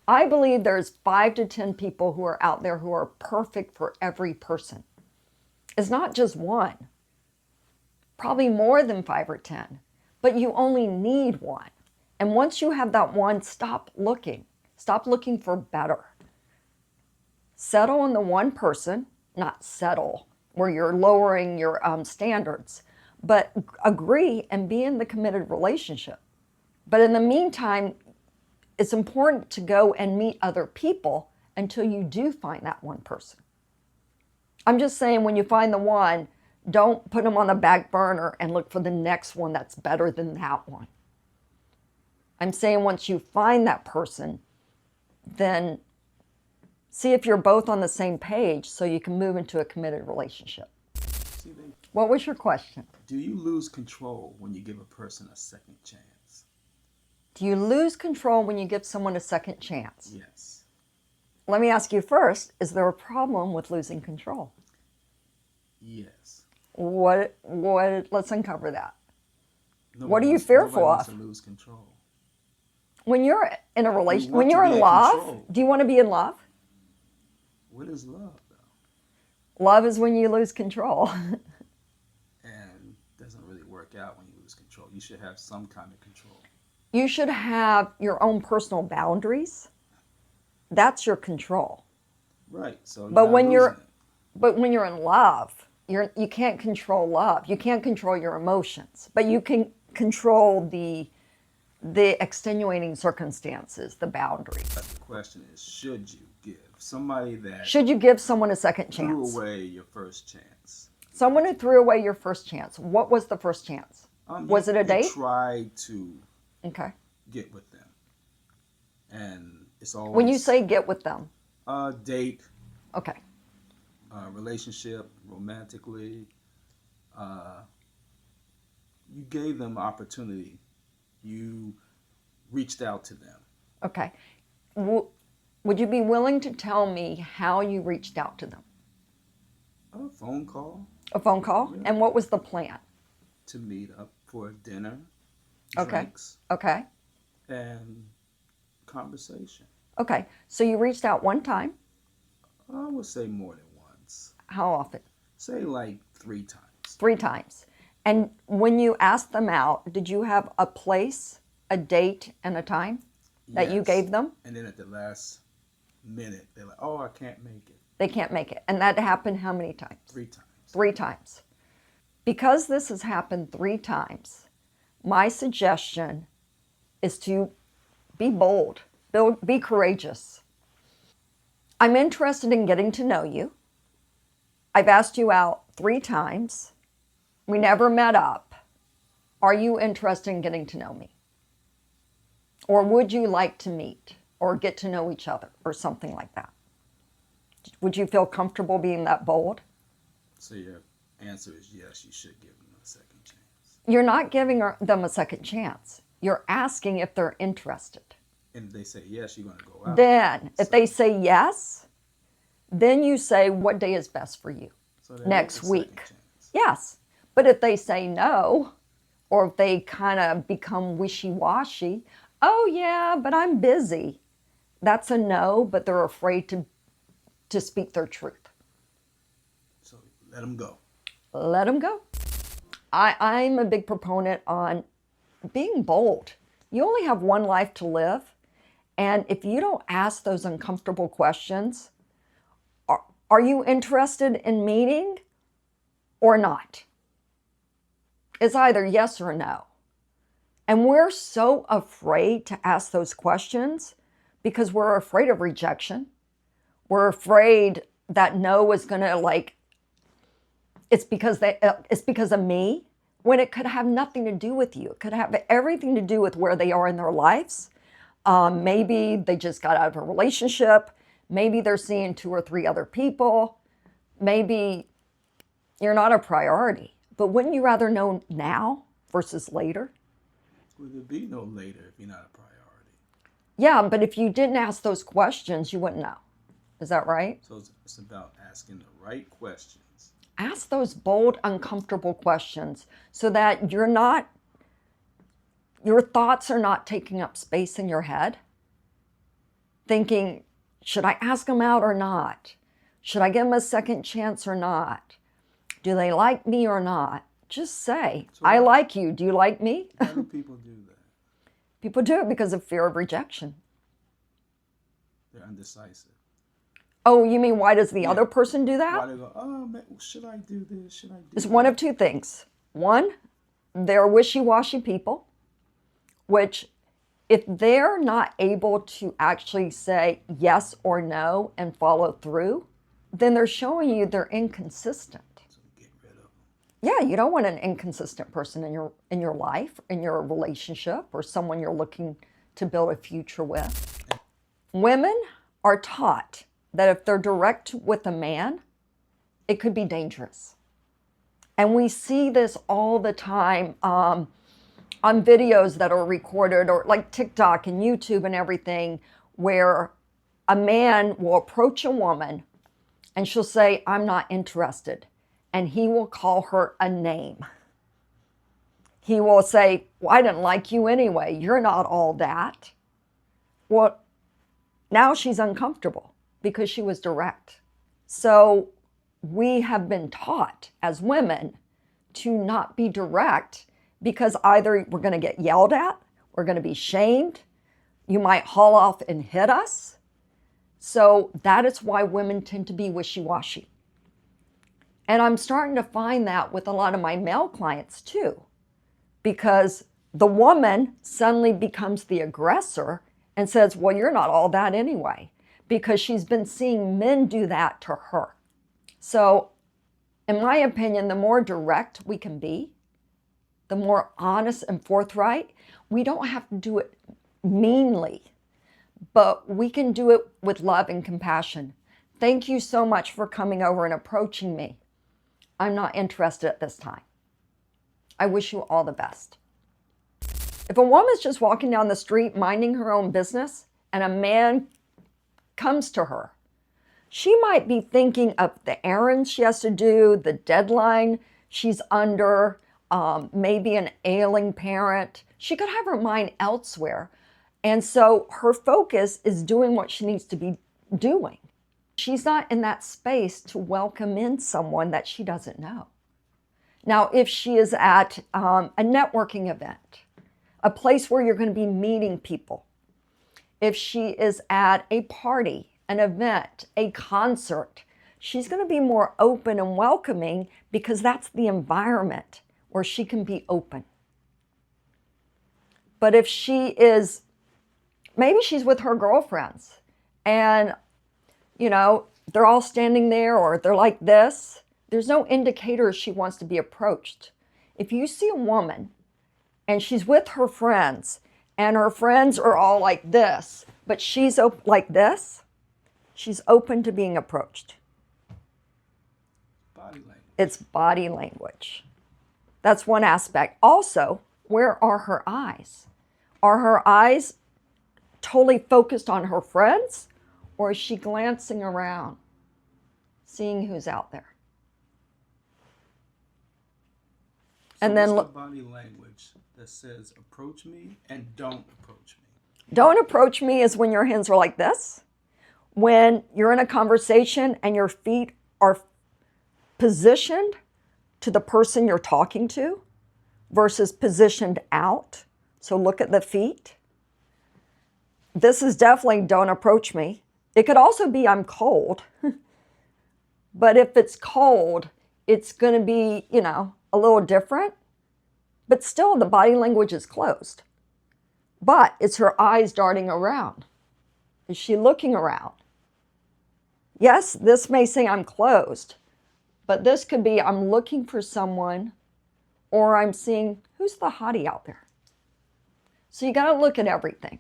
I believe there's 5 to 10 people who are out there who are perfect for every person. It's not just one, probably more than 5 or 10, but you only need one. And once you have that one, stop looking. Stop looking for better. Settle on the one person, not settle where you're lowering your standards, but agree and be in the committed relationship. But in the meantime, it's important to go and meet other people until you do find that one person. I'm just saying, when you find the one, don't put them on the back burner and look for the next one that's better than that one. I'm saying once you find that person, then see if you're both on the same page so you can move into a committed relationship. What was your question? Do you lose control when you give a person a second chance? Do you lose control when you give someone a second chance? Yes. Let me ask you first, is there a problem with losing control? Yes. What, let's uncover that. What are you fearful nobody wants of? to lose control. When you're in a relationship, want when to you're be in in love, control. do you want to be in love? What is love, though? Love is when you lose control. And it doesn't really work out when you lose control. You should have some kind of control. You should have your own personal boundaries. That's your control. Right. So But when losing it. but when you're in love, you can't control love. You can't control your emotions, but you can control the extenuating circumstances, the boundaries. But the question is, should you give somebody that Should you give someone a second threw chance? away your first chance? Someone who threw away your first chance. What was the first chance? Was it a date? You tried to Okay. get with them, and it's always When you say get with them. Date. Okay. Relationship, romantically. You gave them opportunity. You reached out to them. Okay. Would you be willing to tell me how you reached out to them? A phone call. A phone call? Yeah. And what was the plan? To meet up for dinner, Okay. drinks, Okay. and conversation. Okay. So you reached out one time. I would say more than once. How often? Say like 3 times. 3 times. And when you asked them out, did you have a place, a date, and a time that you Yes. gave them? And then at the last minute, they're like, oh, I can't make it. They can't make it. And that happened how many times? 3 times. 3 times. Because this has happened 3 times, my suggestion is to be bold, be courageous. I'm interested in getting to know you. I've asked you out 3 times. We never met up. Are you interested in getting to know me? Or would you like to meet or get to know each other or something like that? Would you feel comfortable being that bold? So your answer is yes, you should give them a second chance. You're not giving them a second chance. You're asking if they're interested. And if they say yes, you're going to go out. Then, if they say yes, then you say, what day is best for you? So there Next is a week. second chance. Yes. But if they say no, or if they kind of become wishy-washy, oh yeah, but I'm busy. That's a no, but they're afraid to speak their truth. So let them go. Let them go. I'm a big proponent on being bold. You only have one life to live. And if you don't ask those uncomfortable questions, are you interested in meeting or not? It's either yes or no. And we're so afraid to ask those questions because we're afraid of rejection. We're afraid that no is going to it's because of me, when it could have nothing to do with you. It could have everything to do with where they are in their lives. Maybe they just got out of a relationship. Maybe they're seeing 2 or 3 other people. Maybe you're not a priority. But wouldn't you rather know now versus later? Will there be no later if you're not a priority? Yeah, but if you didn't ask those questions, you wouldn't know. Is that right? So it's about asking the right questions. Ask those bold, uncomfortable questions so that your thoughts are not taking up space in your head. thinking, should I ask them out or not? Should I give them a second chance or not? Do they like me or not? Just say, So I like you. Do you like me? Why do people do that? People do it because of fear of rejection. They're undecisive. Oh, you mean why does the Yeah. other person do that? Why they go, oh, man, should I do this? Should I do It's that? one of two things. One, they're wishy-washy people, which if they're not able to actually say yes or no and follow through, then they're showing you they're inconsistent. So get rid of them. Yeah, you don't want an inconsistent person in your life, in your relationship, or someone you're looking to build a future with. Women are taught that if they're direct with a man, it could be dangerous. And we see this all the time on videos that are recorded, or like TikTok and YouTube and everything, where a man will approach a woman and she'll say, I'm not interested. And he will call her a name. He will say, well, I didn't like you anyway. You're not all that. Well, now she's uncomfortable because she was direct. So we have been taught as women to not be direct because either we're going to get yelled at, we're going to be shamed, you might haul off and hit us. So that is why women tend to be wishy-washy. And I'm starting to find that with a lot of my male clients too, because the woman suddenly becomes the aggressor and says, well, you're not all that anyway, because she's been seeing men do that to her. So in my opinion, the more direct we can be, the more honest and forthright, we don't have to do it meanly, but we can do it with love and compassion. Thank you so much for coming over and approaching me. I'm not interested at this time. I wish you all the best. If a woman's just walking down the street minding her own business and a man comes to her, she might be thinking of the errands she has to do, the deadline she's under, maybe an ailing parent. She could have her mind elsewhere. And so her focus is doing what she needs to be doing. She's not in that space to welcome in someone that she doesn't know. Now, if she is at a networking event, a place where you're going to be meeting people, if she is at a party, an event, a concert, she's going to be more open and welcoming because that's the environment where she can be open. But if she is, maybe she's with her girlfriends and, you know, they're all standing there or they're like this, there's no indicator she wants to be approached. If you see a woman and she's with her friends and her friends are all like this, but she's like this, she's open to being approached. Body language. It's body language. That's one aspect. Also, where are her eyes? Are her eyes totally focused on her friends, or is she glancing around, seeing who's out there? So And then what's look, the body language that says approach me and don't approach me? don't approach me is when your hands are like this. When you're in a conversation and your feet are positioned to the person you're talking to versus positioned out. So look at the feet. This is definitely don't approach me. It could also be I'm cold. But if it's cold, it's going to be, you know, a little different. But still the body language is closed. But it's her eyes darting around. Is she looking around? Yes, this may say I'm closed, but this could be I'm looking for someone, or I'm seeing who's the hottie out there. So you got to look at everything.